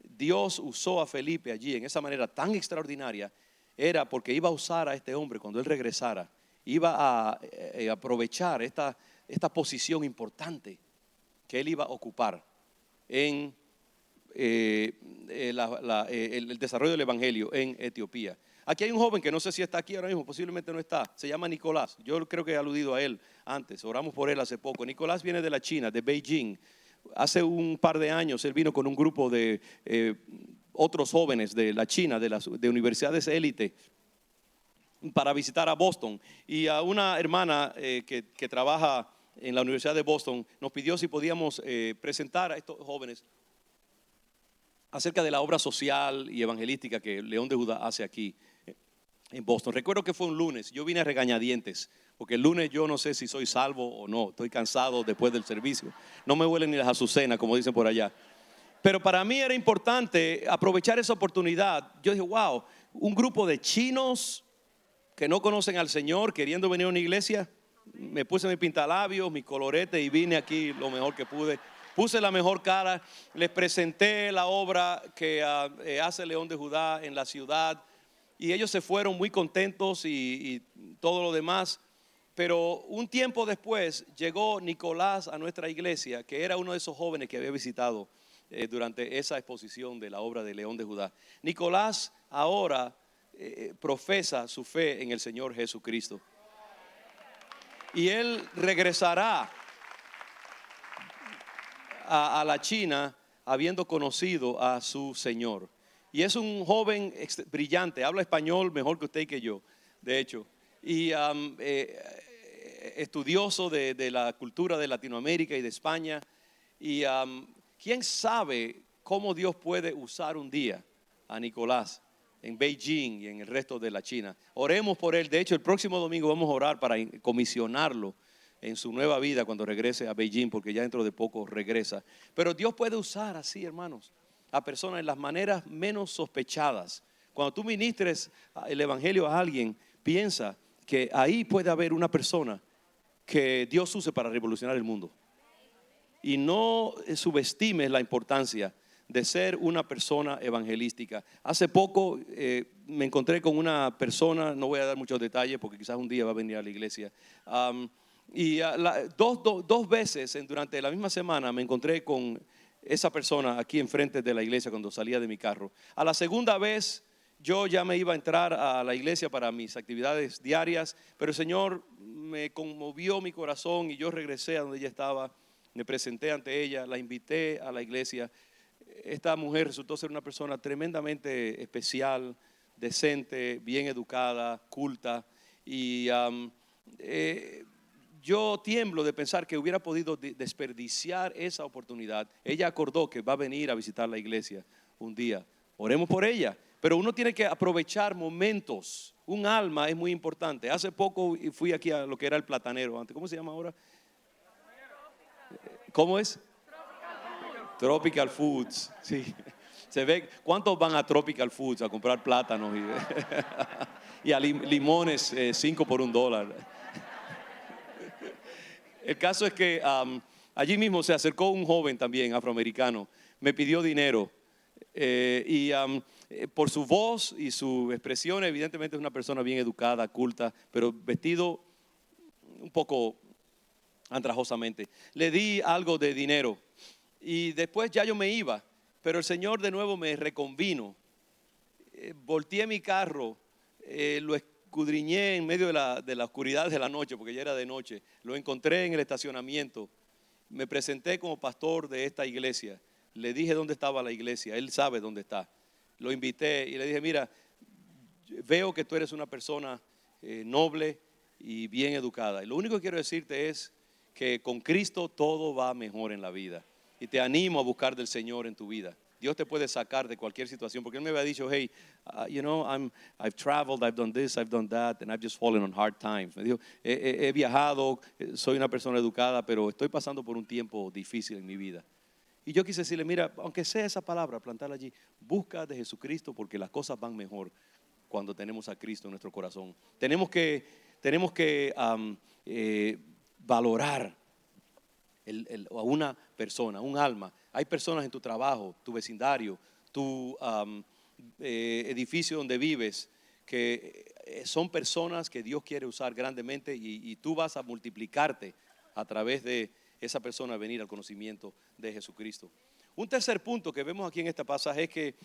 Dios usó a Felipe allí en esa manera tan extraordinaria era porque iba a usar a este hombre cuando él regresara. Iba a aprovechar esta posición importante que él iba a ocupar en el desarrollo del evangelio en Etiopía. Aquí hay un joven que no sé si está aquí ahora mismo, posiblemente no está, se llama Nicolás. Yo creo que he aludido a él antes, oramos por él hace poco. Nicolás viene de la China, de Beijing. Hace un par de años él vino con un grupo de otros jóvenes de la China, de universidades élite, para visitar a Boston. Y a una hermana que trabaja en la Universidad de Boston nos pidió si podíamos presentar a estos jóvenes acerca de la obra social y evangelística que León de Judá hace aquí en Boston. Recuerdo que fue un lunes, yo vine a regañadientes, porque el lunes yo no sé si soy salvo o no, estoy cansado después del servicio, no me huelen ni las azucenas como dicen por allá, pero para mí era importante aprovechar esa oportunidad. Yo dije, wow, un grupo de chinos que no conocen al Señor queriendo venir a una iglesia. Me puse mi pintalabios, mi colorete y vine aquí lo mejor que pude. Puse la mejor cara, les presenté la obra que hace León de Judá en la ciudad, y ellos se fueron muy contentos y todo lo demás. Pero un tiempo después llegó Nicolás a nuestra iglesia, que era uno de esos jóvenes que había visitado durante esa exposición de la obra de León de Judá. Nicolás ahora profesa su fe en el Señor Jesucristo, y él regresará a la China habiendo conocido a su Señor. Y es un joven brillante, habla español mejor que usted y que yo, de hecho, y estudioso de la cultura de Latinoamérica y de España. Y quién sabe cómo Dios puede usar un día a Nicolás en Beijing y en el resto de la China. Oremos por él. De hecho, el próximo domingo vamos a orar para comisionarlo en su nueva vida cuando regrese a Beijing, porque ya dentro de poco regresa. Pero Dios puede usar así, hermanos, a personas en las maneras menos sospechadas. Cuando tú ministres el evangelio a alguien, piensa que ahí puede haber una persona que Dios use para revolucionar el mundo. Y no subestimes la importancia de ser una persona evangelística. Hace poco me encontré con una persona, no voy a dar muchos detalles porque quizás un día va a venir a la iglesia, y dos veces durante la misma semana me encontré con esa persona aquí enfrente de la iglesia cuando salía de mi carro. A la segunda vez yo ya me iba a entrar a la iglesia para mis actividades diarias, pero el Señor me conmovió mi corazón y yo regresé a donde ella estaba, me presenté ante ella, la invité a la iglesia. Esta mujer resultó ser una persona tremendamente especial, decente, bien educada, culta, y yo tiemblo de pensar que hubiera podido desperdiciar esa oportunidad. Ella acordó que va a venir a visitar la iglesia un día. Oremos por ella. Pero uno tiene que aprovechar momentos. Un alma es muy importante. Hace poco fui aquí a lo que era el Platanero antes. ¿Cómo se llama ahora? ¿Cómo es? Tropical Foods. Sí. Se ve, ¿cuántos van a Tropical Foods a comprar plátanos y a limones 5 por $1? El caso es que allí mismo se acercó un joven también afroamericano, me pidió dinero y por su voz y su expresión evidentemente es una persona bien educada, culta, pero vestido un poco andrajosamente. Le di algo de dinero y después ya yo me iba, pero el Señor de nuevo me reconvino. Volteé mi carro, lo escudriñé en medio de la oscuridad de la noche, porque ya era de noche. Lo encontré en el estacionamiento. Me presenté como pastor de esta iglesia. Le dije dónde estaba la iglesia. Él sabe dónde está. Lo invité y le dije, mira, veo que tú eres una persona noble y bien educada. Y lo único que quiero decirte es que con Cristo todo va mejor en la vida. Y te animo a buscar del Señor en tu vida. Dios te puede sacar de cualquier situación, porque Él me había dicho, hey, I've traveled, I've done this, I've done that, and I've just fallen on hard times. Me dijo, he viajado, soy una persona educada, pero estoy pasando por un tiempo difícil en mi vida. Y yo quise decirle, mira, aunque sea esa palabra, plantarla allí, busca de Jesucristo, porque las cosas van mejor cuando tenemos a Cristo en nuestro corazón. Tenemos que valorar a una persona, un alma. Hay personas en tu trabajo, tu vecindario, tu edificio donde vives, que son personas que Dios quiere usar grandemente y tú vas a multiplicarte a través de esa persona, venir al conocimiento de Jesucristo. Un tercer punto que vemos aquí en este pasaje es que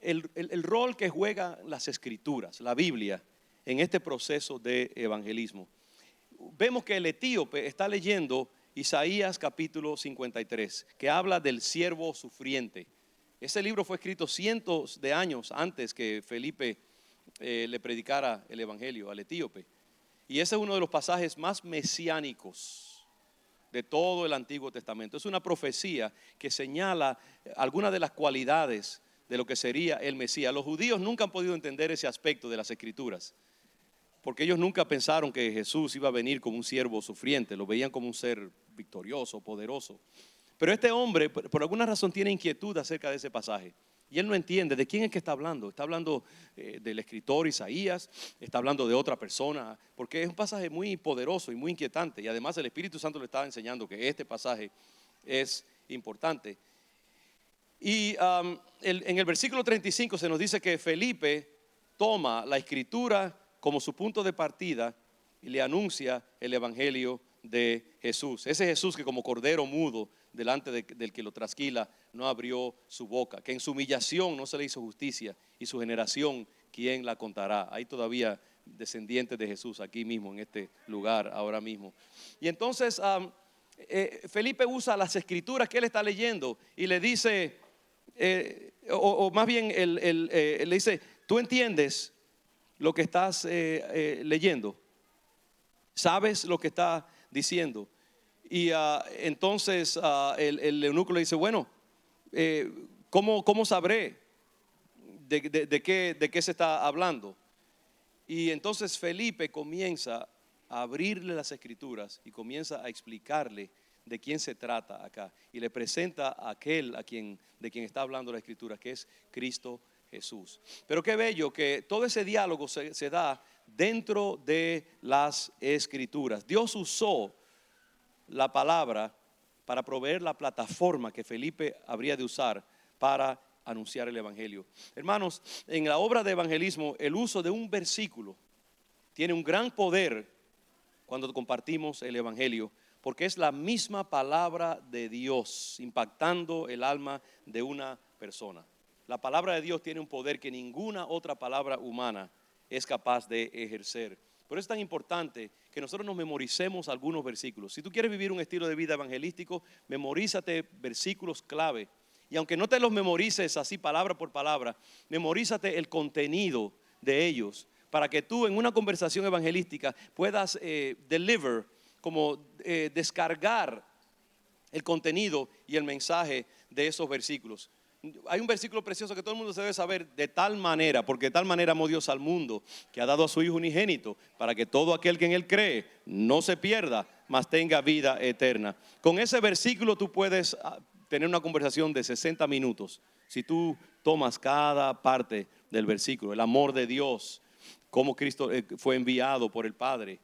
el rol que juegan las Escrituras, la Biblia, en este proceso de evangelismo. Vemos que el etíope está leyendo Isaías capítulo 53, que habla del siervo sufriente. Ese libro fue escrito cientos de años antes que Felipe le predicara el evangelio al etíope. Y ese es uno de los pasajes más mesiánicos de todo el Antiguo Testamento. Es una profecía que señala algunas de las cualidades de lo que sería el Mesías. Los judíos nunca han podido entender ese aspecto de las Escrituras, porque ellos nunca pensaron que Jesús iba a venir como un siervo sufriente, lo veían como un ser victorioso, poderoso. Pero este hombre, por alguna razón, tiene inquietud acerca de ese pasaje. Y él no entiende de quién es que está hablando. Está hablando del escritor Isaías, está hablando de otra persona, porque es un pasaje muy poderoso y muy inquietante. Y además el Espíritu Santo le estaba enseñando que este pasaje es importante. Y en el versículo 35 se nos dice que Felipe toma la escritura como su punto de partida y le anuncia el evangelio de Jesús. Ese Jesús que como cordero mudo delante del que lo trasquila no abrió su boca, que en su humillación no se le hizo justicia y su generación, ¿quién la contará? Hay todavía descendientes de Jesús aquí mismo en este lugar ahora mismo. Y entonces Felipe usa las escrituras que él está leyendo y le dice, o más bien le dice, ¿tú entiendes lo que estás leyendo? ¿Sabes lo que está diciendo? Y entonces el eunuco le dice, bueno, ¿cómo sabré de qué se está hablando? Y entonces Felipe comienza a abrirle las escrituras y comienza a explicarle de quién se trata acá. Y le presenta a aquel de quien está hablando la escritura, que es Cristo Jesús. Pero qué bello que todo ese diálogo se da dentro de las escrituras. Dios usó la palabra para proveer la plataforma que Felipe habría de usar para anunciar el evangelio. Hermanos, en la obra de evangelismo, el uso de un versículo tiene un gran poder cuando compartimos el evangelio, porque es la misma palabra de Dios impactando el alma de una persona. La palabra de Dios tiene un poder que ninguna otra palabra humana es capaz de ejercer. Por eso es tan importante que nosotros nos memoricemos algunos versículos. Si tú quieres vivir un estilo de vida evangelístico, memorízate versículos clave. Y aunque no te los memorices así palabra por palabra, memorízate el contenido de ellos para que tú en una conversación evangelística puedas descargar el contenido y el mensaje de esos versículos. Hay un versículo precioso que todo el mundo se debe saber: de tal manera, porque de tal manera amó Dios al mundo, que ha dado a su Hijo unigénito, para que todo aquel que en Él cree no se pierda, mas tenga vida eterna. Con ese versículo tú puedes tener una conversación de 60 minutos. Si tú tomas cada parte del versículo, el amor de Dios, cómo Cristo fue enviado por el Padre,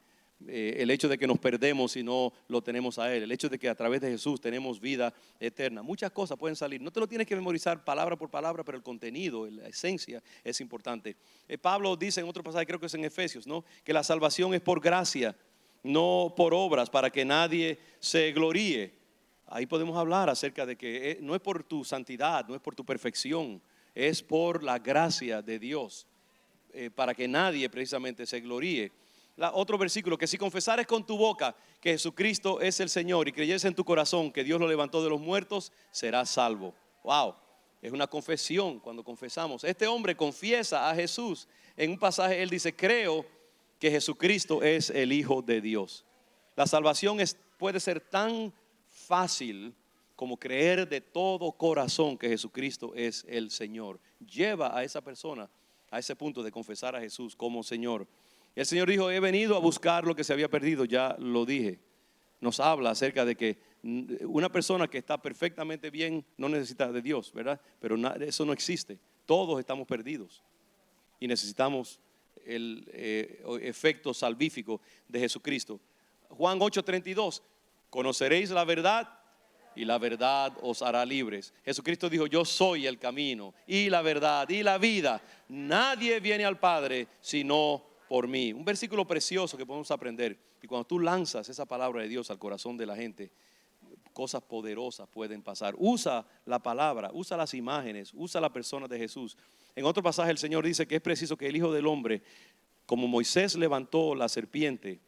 el hecho de que nos perdemos si no lo tenemos a Él, el hecho de que a través de Jesús tenemos vida eterna. Muchas cosas pueden salir. No te lo tienes que memorizar palabra por palabra, pero el contenido, la esencia es importante. Pablo dice en otro pasaje, creo que es en Efesios, ¿no?, que la salvación es por gracia, no por obras, para que nadie se gloríe. Ahí podemos hablar acerca de que no es por tu santidad, no es por tu perfección, es por la gracia de Dios, para que nadie precisamente se gloríe. Otro versículo: que si confesares con tu boca que Jesucristo es el Señor y creyeres en tu corazón que Dios lo levantó de los muertos, serás salvo. Wow, es una confesión cuando confesamos. Este hombre confiesa a Jesús. En un pasaje él dice: creo que Jesucristo es el Hijo de Dios. La salvación puede ser tan fácil como creer de todo corazón que Jesucristo es el Señor. Lleva a esa persona a ese punto de confesar a Jesús como Señor. El Señor dijo: he venido a buscar lo que se había perdido. Ya lo dije. Nos habla acerca de que una persona que está perfectamente bien no necesita de Dios, ¿verdad? Pero eso no existe. Todos estamos perdidos y necesitamos el efecto salvífico de Jesucristo. Juan 8:32: conoceréis la verdad y la verdad os hará libres. Jesucristo dijo: yo soy el camino y la verdad y la vida. Nadie viene al Padre sino por mí. Un versículo precioso que podemos aprender. Y cuando tú lanzas esa palabra de Dios al corazón de la gente, cosas poderosas pueden pasar. Usa la palabra, usa las imágenes, usa la persona de Jesús. En otro pasaje el Señor dice que es preciso que el Hijo del Hombre, como Moisés levantó la serpiente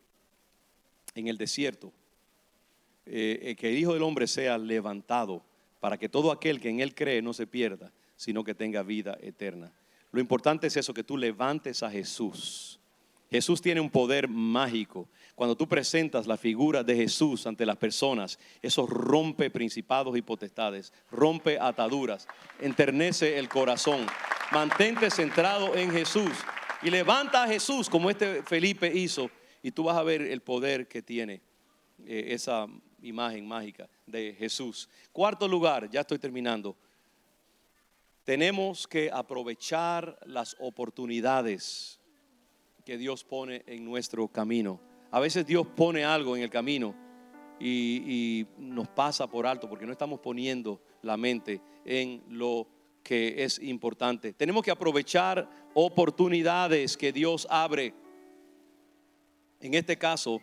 en el desierto, que el Hijo del Hombre sea levantado, para que todo aquel que en Él cree no se pierda, sino que tenga vida eterna. Lo importante es eso, que tú levantes a Jesús. Jesús tiene un poder mágico. Cuando tú presentas la figura de Jesús ante las personas, eso rompe principados y potestades, rompe ataduras, enternece el corazón. Mantente centrado en Jesús y levanta a Jesús como este Felipe hizo, y tú vas a ver el poder que tiene esa imagen mágica de Jesús. Cuarto lugar, ya estoy terminando. Tenemos que aprovechar las oportunidades que Dios pone en nuestro camino. A veces Dios pone algo en el camino y nos pasa por alto porque no estamos poniendo la mente en lo que es importante. Tenemos que aprovechar oportunidades que Dios abre. En este caso,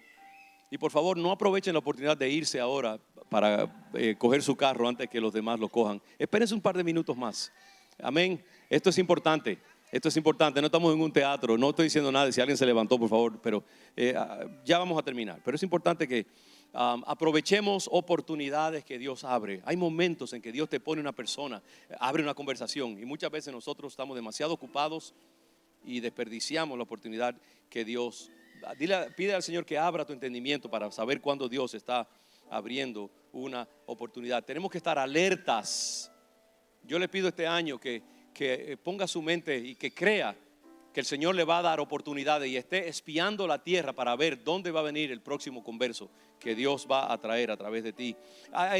y por favor no aprovechen la oportunidad de irse ahora para coger su carro antes que los demás lo cojan. Espérense un par de minutos más. Amén. Esto es importante. Esto es importante. No estamos en un teatro. No estoy diciendo nada. Si alguien se levantó, por favor. Pero ya vamos a terminar. Pero es importante que aprovechemos oportunidades que Dios abre. Hay momentos en que Dios te pone una persona, abre una conversación. Y muchas veces nosotros estamos demasiado ocupados y desperdiciamos la oportunidad que Dios pide al Señor que abra tu entendimiento para saber cuándo Dios está abriendo una oportunidad. Tenemos que estar alertas. Yo le pido este año que ponga su mente y que crea que el Señor le va a dar oportunidades y esté espiando la tierra para ver dónde va a venir el próximo converso que Dios va a traer a través de ti.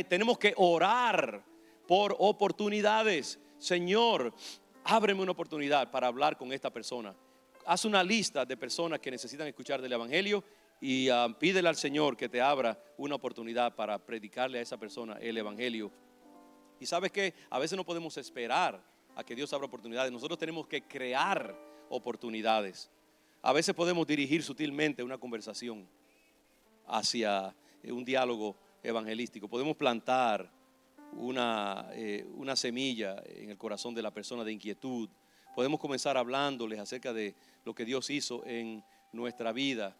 Tenemos que orar por oportunidades. Señor, ábreme una oportunidad para hablar con esta persona. Haz una lista de personas que necesitan escuchar del Evangelio y pídele al Señor que te abra una oportunidad para predicarle a esa persona el Evangelio. Y sabes que a veces no podemos esperar a que Dios abra oportunidades. Nosotros tenemos que crear oportunidades. A veces podemos dirigir sutilmente una conversación hacia un diálogo evangelístico. Podemos plantar una semilla en el corazón de la persona de inquietud. Podemos comenzar hablándoles acerca de lo que Dios hizo en nuestra vida.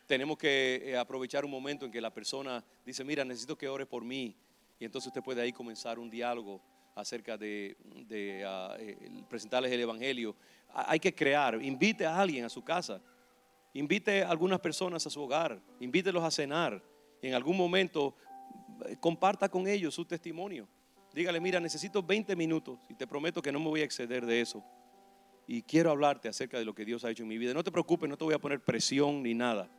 Tenemos que aprovechar un momento en que la persona dice, mira, necesito que ores por mí. Y entonces usted puede ahí comenzar un diálogo acerca de presentarles el evangelio. Hay que crear, invite a alguien a su casa, invite a algunas personas a su hogar, invítelos a cenar. Y en algún momento comparta con ellos su testimonio. Dígale, mira, necesito 20 minutos y te prometo que no me voy a exceder de eso. Y quiero hablarte acerca de lo que Dios ha hecho en mi vida. No te preocupes, no te voy a poner presión ni nada,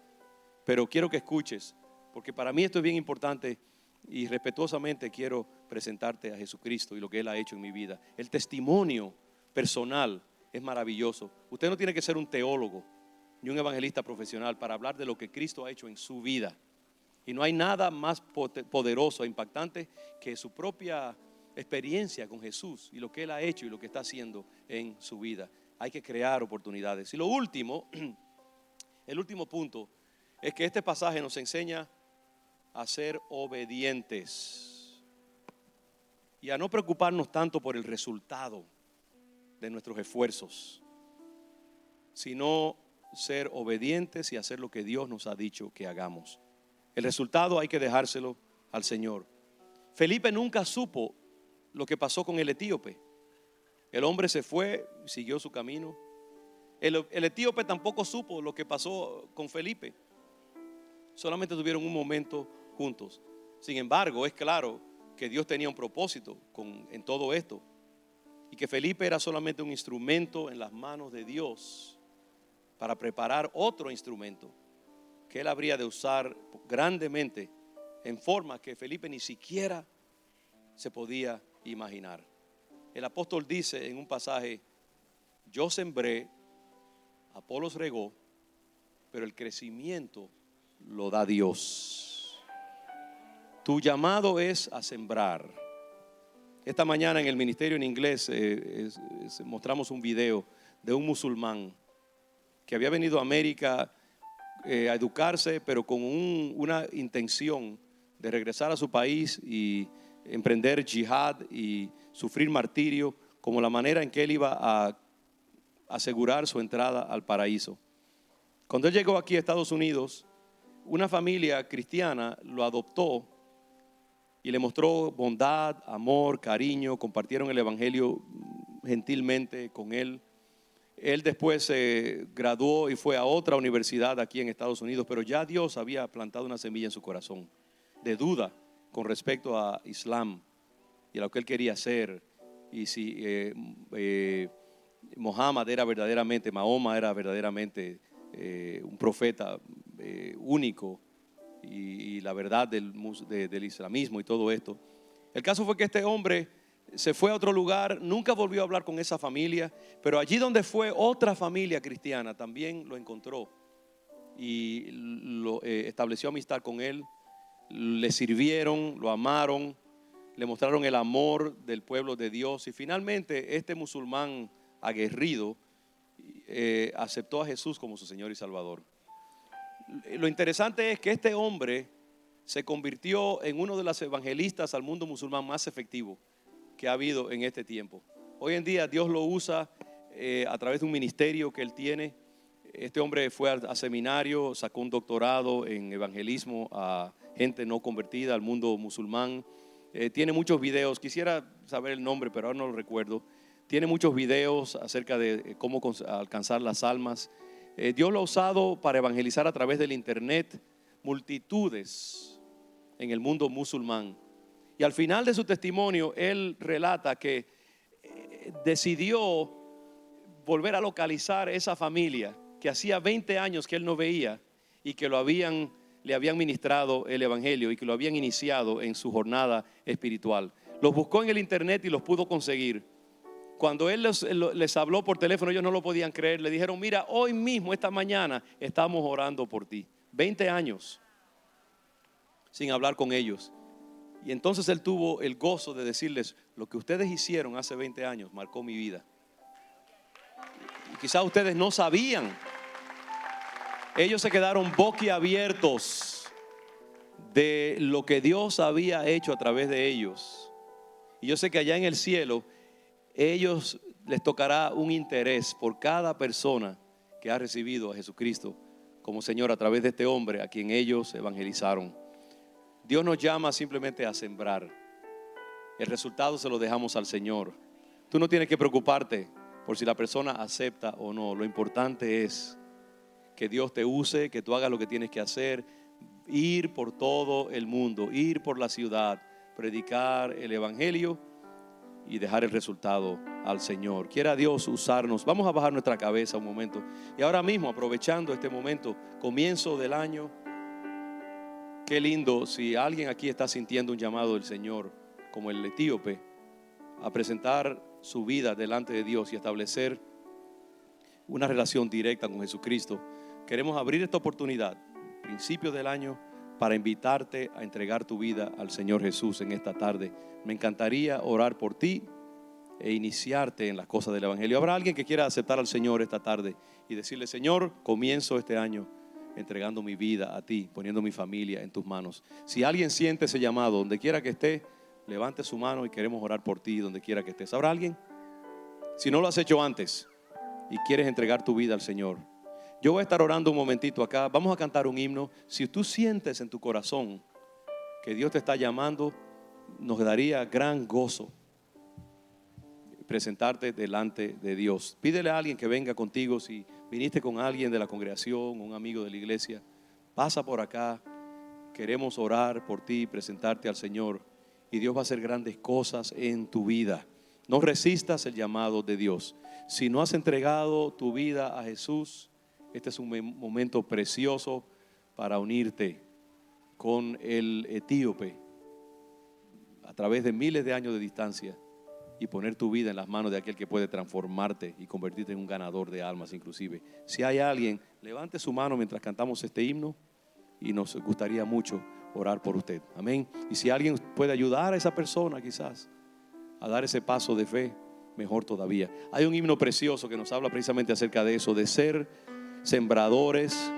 pero quiero que escuches, porque para mí esto es bien importante y respetuosamente quiero presentarte a Jesucristo y lo que Él ha hecho en mi vida. El testimonio personal es maravilloso. Usted no tiene que ser un teólogo ni un evangelista profesional para hablar de lo que Cristo ha hecho en su vida. Y no hay nada más poderoso e impactante que su propia experiencia con Jesús y lo que Él ha hecho y lo que está haciendo en su vida. Hay que crear oportunidades. Y lo último, el último punto, es que este pasaje nos enseña a ser obedientes y a no preocuparnos tanto por el resultado de nuestros esfuerzos, sino ser obedientes y hacer lo que Dios nos ha dicho que hagamos. El resultado hay que dejárselo al Señor. Felipe nunca supo lo que pasó con el etíope. El hombre se fue, siguió su camino. El etíope tampoco supo lo que pasó con Felipe. Solamente tuvieron un momento juntos. Sin embargo, es claro que Dios tenía un propósito en todo esto. Y que Felipe era solamente un instrumento en las manos de Dios para preparar otro instrumento que Él habría de usar grandemente en forma que Felipe ni siquiera se podía imaginar. El apóstol dice en un pasaje, yo sembré, Apolos regó, pero el crecimiento lo da Dios. Tu llamado es a sembrar. Esta mañana en el ministerio en inglés mostramos un video de un musulmán que había venido a América a educarse, pero con una intención de regresar a su país y emprender yihad y sufrir martirio como la manera en que él iba a asegurar su entrada al paraíso. Cuando él llegó aquí a Estados Unidos, una familia cristiana lo adoptó y le mostró bondad, amor, cariño, compartieron el evangelio gentilmente con él. Él después se graduó y fue a otra universidad aquí en Estados Unidos, pero ya Dios había plantado una semilla en su corazón de duda con respecto a Islam y a lo que él quería hacer, y si Mahoma era verdaderamente un profeta único, y la verdad del islamismo y todo esto. El caso fue que este hombre se fue a otro lugar, nunca volvió a hablar con esa familia, pero allí donde fue, otra familia cristiana también lo encontró y estableció amistad con él. Le sirvieron, lo amaron, le mostraron el amor del pueblo de Dios, y finalmente este musulmán aguerrido aceptó a Jesús como su Señor y Salvador. Lo interesante es que este hombre se convirtió en uno de los evangelistas al mundo musulmán más efectivo que ha habido en este tiempo. Hoy en día Dios lo usa a través de un ministerio que él tiene. Este hombre fue a seminario, sacó un doctorado en evangelismo a gente no convertida al mundo musulmán. Tiene muchos videos, quisiera saber el nombre, pero ahora no lo recuerdo. Tiene muchos videos acerca de cómo alcanzar las almas. Dios lo ha usado para evangelizar a través del internet multitudes en el mundo musulmán. Y al final de su testimonio, él relata que decidió volver a localizar esa familia que hacía 20 años que él no veía y que le habían ministrado el evangelio y que lo habían iniciado en su jornada espiritual. Los buscó en el internet y los pudo conseguir. Cuando él les habló por teléfono, ellos no lo podían creer. Le dijeron, mira, hoy mismo, esta mañana, estamos orando por ti. 20 años sin hablar con ellos. Y entonces él tuvo el gozo de decirles, lo que ustedes hicieron hace 20 años marcó mi vida. Y quizás ustedes no sabían. Ellos se quedaron boquiabiertos de lo que Dios había hecho a través de ellos. Y yo sé que allá en el cielo, ellos les tocará un interés por cada persona que ha recibido a Jesucristo como Señor a través de este hombre a quien ellos evangelizaron. Dios nos llama simplemente a sembrar. El resultado se lo dejamos al Señor. Tú no tienes que preocuparte por si la persona acepta o no. Lo importante es que Dios te use, que tú hagas lo que tienes que hacer. Ir por todo el mundo, ir por la ciudad, predicar el evangelio y dejar el resultado al Señor. Quiera Dios usarnos. Vamos a bajar nuestra cabeza un momento. Y ahora mismo, aprovechando este momento, comienzo del año. Qué lindo si alguien aquí está sintiendo un llamado del Señor, como el etíope, a presentar su vida delante de Dios y establecer una relación directa con Jesucristo. Queremos abrir esta oportunidad, principio del año, para invitarte a entregar tu vida al Señor Jesús en esta tarde. Me encantaría orar por ti e iniciarte en las cosas del evangelio. Habrá alguien que quiera aceptar al Señor esta tarde y decirle: Señor, comienzo este año entregando mi vida a ti, poniendo mi familia en tus manos. Si alguien siente ese llamado, donde quiera que esté, levante su mano y queremos orar por ti donde quiera que estés. ¿Habrá alguien? Si no lo has hecho antes y quieres entregar tu vida al Señor, yo voy a estar orando un momentito acá. Vamos a cantar un himno. Si tú sientes en tu corazón que Dios te está llamando, nos daría gran gozo presentarte delante de Dios. Pídele a alguien que venga contigo. Si viniste con alguien de la congregación, un amigo de la iglesia, pasa por acá. Queremos orar por ti, presentarte al Señor, y Dios va a hacer grandes cosas en tu vida. No resistas el llamado de Dios. Si no has entregado tu vida a Jesús, este es un momento precioso para unirte con el etíope a través de miles de años de distancia y poner tu vida en las manos de aquel que puede transformarte y convertirte en un ganador de almas inclusive. Si hay alguien, levante su mano mientras cantamos este himno y nos gustaría mucho orar por usted. Amén. Y si alguien puede ayudar a esa persona quizás a dar ese paso de fe, mejor todavía. Hay un himno precioso que nos habla precisamente acerca de eso, de ser sembradores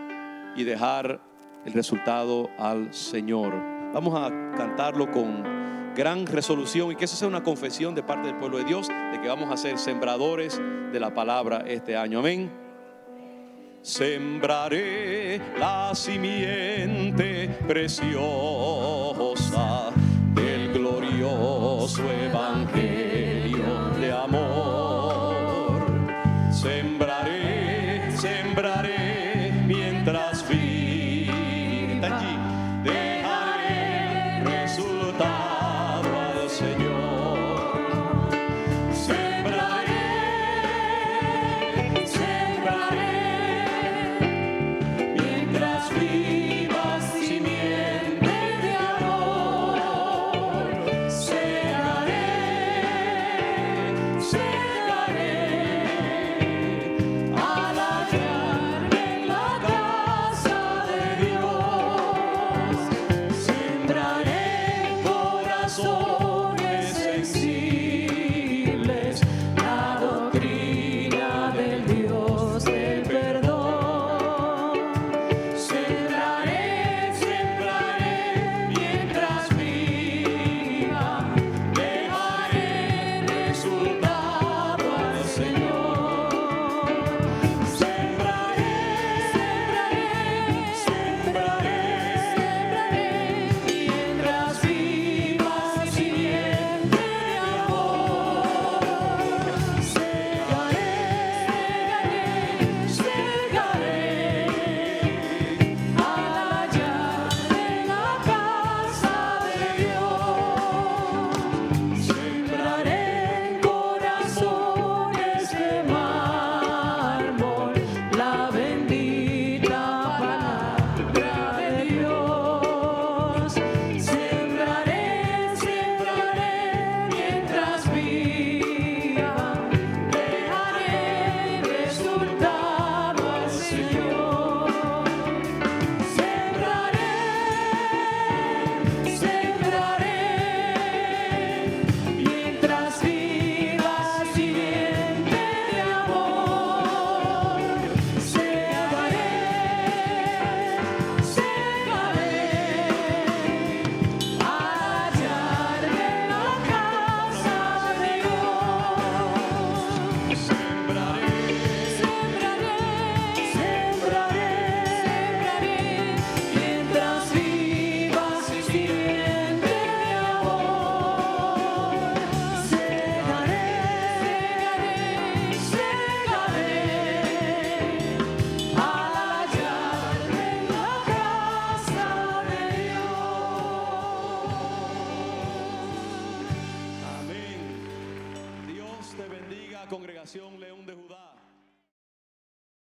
y dejar el resultado al Señor. Vamos a cantarlo con gran resolución y que eso sea una confesión de parte del pueblo de Dios de que vamos a ser sembradores de la palabra este año. Amén. Sembraré la simiente preciosa del glorioso evangelio de amor. Sembraré, sembraré mientras viva allí. Dejaré resultado al Señor. Sembraré, sembraré mientras viva simiente de amor. Segaré, segaré al hallarme en la casa Venga, congregación León de Judá.